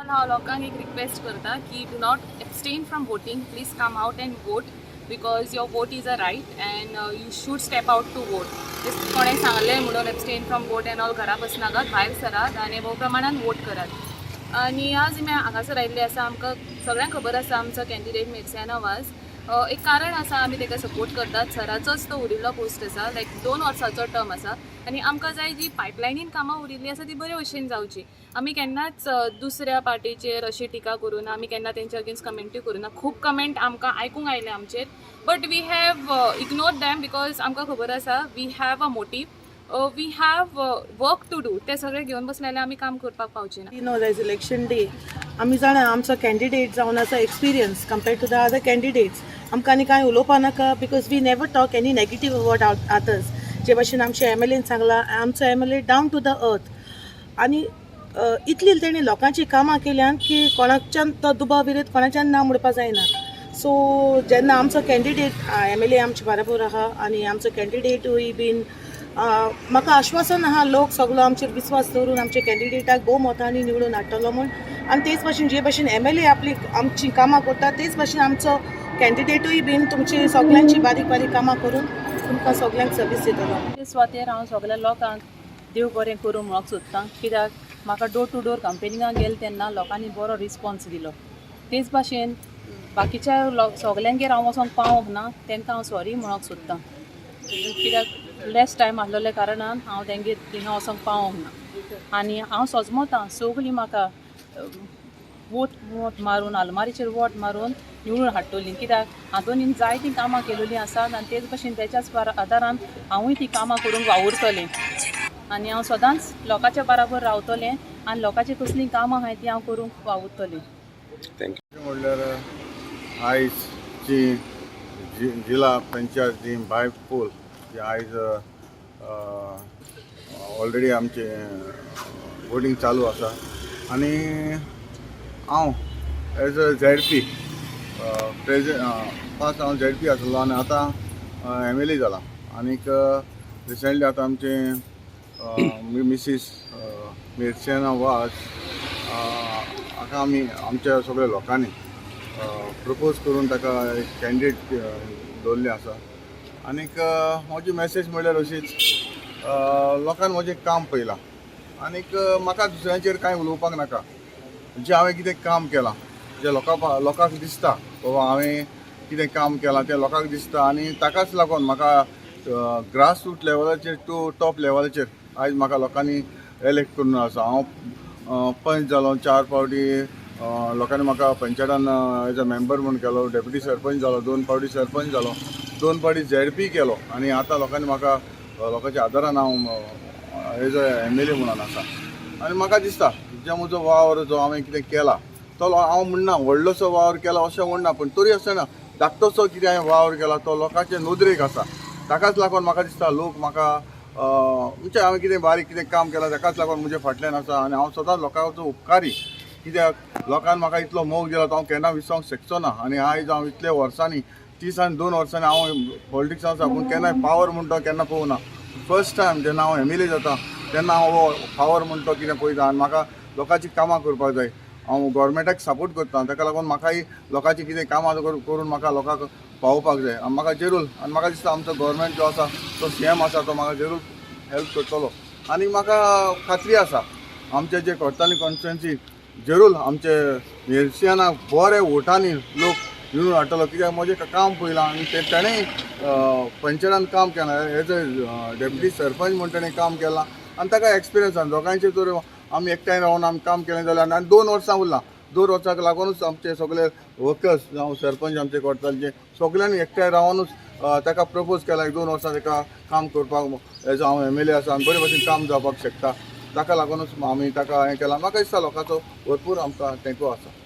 हांव लोकांक एक रिक्वेस्ट करता की do not abstain from voting. Please come out and vote because your vote is a right and you should step out to vote. कोणें सांगलें म्हणून abstain from vote and all घरा बसनाकात, भायर सरात आनी भोव प्रमाणान वोट करात. आनी आज आमी हांगासर आयिल्ले आसा. आमकां सगळ्यांक खबर आसा आमचो कॅन्डिडेट मिर्सियानो वाज. एक कारण आसा आमी ताका सपोर्ट करतात. सराचोच तो उरिल्लो पोस्ट आसा, लायक 2 वर्सांचो टर्म आसा आनी आमकां जाय जी पायपलायनीन कामां उरिल्लीं आसा ती बरे भशेन जावची. आमी केन्नाच दुसऱ्या पार्टीचेर अशी टिका करूना, आमी केन्ना तेंच्या अगेन्स्ट कमेंटूय करूना. खूब कमेंट आमकां आयकूंक आयले आमचेर, but we have ignored them because आमकां खबर आसा we have a motive, we have work to do. ते सगळे घेवन बसले जाल्यार आमी काम करपाक पावचे ना. No that is election day. आमी जाणा आमचो कॅन्डिडेट जावन आसा experience compared to the other candidates. आमकां आनी कांय उलोवपा नाका because we never talk any negative about others. जे भाशेन आमच्या MLAन सांगलां, आमचो MLA down to the earth. आनी इतली तेणी लोकांची कामां केल्यान की कोणाच्यान तो दुबाव विरोध कोणाच्यान ना म्हणपाक जायना. सो जेन्ना आमचो कॅन्डिडेट MLA आमचे बराबर आहा आनी आमचो कॅन्डिडेटूय बीन म्हाका आश्वासन आहा लोक सगळो आमचेर विस्वास दवरून आमच्या कॅन्डिडेटाक भोव मोतांनी निवडून हाडटलो म्हूण. आनी तेच भाशेन जे भाशेन MLA आपली आमची कामां करता तेच भाशेन आमचो कॅन्डिडेटूय बीन तुमची सगळ्यांची बारीक बारीक कामां करून तुमकां सगळ्यांक सर्वीस दितलो. ते सुवातेर हांव सगळ्या लोकांक देव बरें करूं म्हणून सोदतां. कित्याक म्हाका डोर टू डोर कॅम्पेनिंगाक गेले तेन्ना लोकांनी बरो रिस्पॉन्स दिलो. तेच भाशेन बाकीच्या सगल्यांगेर हांव वचोंक पावोंक ना, तांकां हांव सॉरी म्हणूंक सोदतां. कित्याक लेस टायम आसलेल्या कारणान हांव तेंगेर थिंगा वचोंक पावोंक ना. आनी हांव सोजमोतां सगळीं म्हाका वोट मारून आलमारीचेर वोट मारून निवडून हाडटलीं. कित्याक हातून जायतीं कामां केलेलीं आसात आनी तेच भशेन तेच्याच आदारान हांवूय तीं कामां करूंक वावुरतलें. आनी हांव सदांच लोकांच्या बराबर रावतलें आनी लोकांची कसलीं कामां आहाय तीं हांव करूंक वावुरतलें. थँक्यू. म्हणल्यार आयज जी जिल्हा पंचायत जी बायपोल जी आयज ऑलरेडी आमचे वोटींग चालू आसा आनी हांव एज अ ZP फर्स्ट हांव ZP आसलो आनी आतां MLA जाला. आनीक रिसंटली आतां आमचे मिसीस मिर्सियानो वाज हाका आमी आमच्या सगळ्या लोकांनी प्रपोज करून ताका एक कॅन्डिडेट दवरल्लें आसा. आनीक म्हजी मेसेज म्हणल्यार अशीच, लोकांनी म्हजें काम पळयलां आनीक म्हाका दुसऱ्यांचेर कांय उलोवपाक नाका. जें हांवें कितें काम केलां जें लोकांक दिसता बाबा हांवें कितें काम केलां तें लोकांक दिसता आनी ताकाच लागून म्हाका ग्रास रूट लेवलाचेर टू टॉप लेवलाचेर आयज म्हाका लोकांनी एलेक्ट करून आसा. हांव पंच जालो 4 फावटी. लोकांनी म्हाका पंचायतान एज अ मेंबर म्हूण केलो, डेप्युटी सरपंच जालो, 2 फावटी सरपंच जालो, 2 फावटी ZP केलो आनी आतां लोकांनी म्हाका लोकांच्या आदारान हांव एज अ MLA म्हणून आसा. आनी म्हाका दिसता जो म्हजो वावर जो हांवें कितें केला तो हांव म्हणना व्हडलोसो वावर केला अशें म्हणना, पूण तरी आसतना धाकटोसो कितें हांवें वावर केला तो लोकांचे नदरेक आसा. ताकाच लागून म्हाका दिसता लोक म्हाका म्हणजे हांवें कितें बारीक कितें काम केलां ताकाच लागून म्हजे फाटल्यान आसा. आनी हांव सदांच लोकांचो उपकारी. कित्याक लोकांनी म्हाका इतलो मोग दिलो तो हांव केन्ना विसरूंक शकचो ना. आनी आयज हांव इतल्या वर्सांनी 30 आनी 2 वर्सांनी हांव पॉलिटिक्सान आसा पूण केन्नाय पावर म्हणटा तो केन्ना पळोवना. फर्स्ट टायम जेन्ना हांव MLA जाता तेन्ना हांव पावर म्हणटा तो कितें पळयता. आनी म्हाका लोकांची कामां करपाक जाय. हांव गव्हर्मेंटाक सपोर्ट करता, ताका लागून म्हाकाय लोकांची कितें कामां करून म्हाका लोकांक पावोवपाक जाय. आनी म्हाका जरूर आनी म्हाका दिसता आमचो गव्हर्मेंट जो आसा तो CM आसा तो म्हाका जरूर हेल्प करतलो. आनी म्हाका खात्री आसा आमचे जे कोर्तालीम कॉन्स्टिट्युएन्सी जरूर आमचे मिर्सियानाक बरे वोटांनी लोक निवडून हाडटलो. कित्याक म्हजें काम पळयलां आनी ताणें पंचायतान काम केलां, एज अ डेप्युटी सरपंच म्हूण ताणें काम केलां आनी ताका एक्सपिरियन्स आसा. दोगांयचें जर आमी एकठांय रावन आमी काम केलें जाल्यार आनी 2 वर्सां उरलां. 2 वर्सांक लागूनच आमचे सगळे वर्कर्स जावं सरपंच आमचे कोर्तालीचे सगळ्यांनी एकठांय रावनूच ताका प्रपोज केला 2 वर्सां ताका काम करपाक एज हांव MLA आसा आनी बरे भशेन काम जावपाक शकता. ताका लागूनच आमी ताका हें केलां. म्हाका दिसता लोकांचो भरपूर आमकां तेंको आसा.